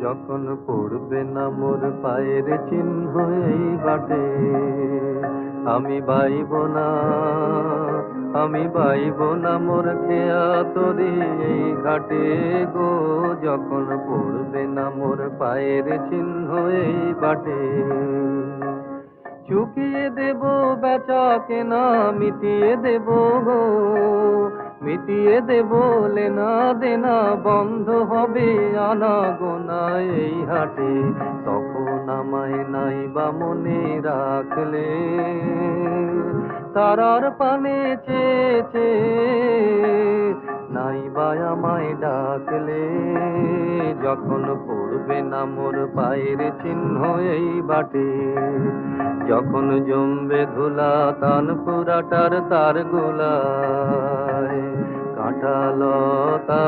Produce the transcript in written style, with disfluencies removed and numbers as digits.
যখন পড়বে না মোর পায়ের চিহ্ন এই বাটে, আমি বাইব না, আমি বাইব না মোর খেয়া তরি এই ঘাটে গো। যখন পড়বে না মোর পায়ের চিহ্ন এই বাটে, চুকিয়ে দেব বেচা কেনা, মিটিয়ে দেব গো, মিটিয়ে দেব লেনা দেনা, বন্ধ হবে আনা গোনা এই হাটে। তখন আমায় নাই বা মনে রাখলে, তারার পানে চেয়েছে নাই বা আমায় ডাকলে। যখন পড়বে না মোর পায়ের চিহ্ন এই বাটে, যখন জমবে ধুলা তান পুরাটার তার গোলায়, কাঁটা লতা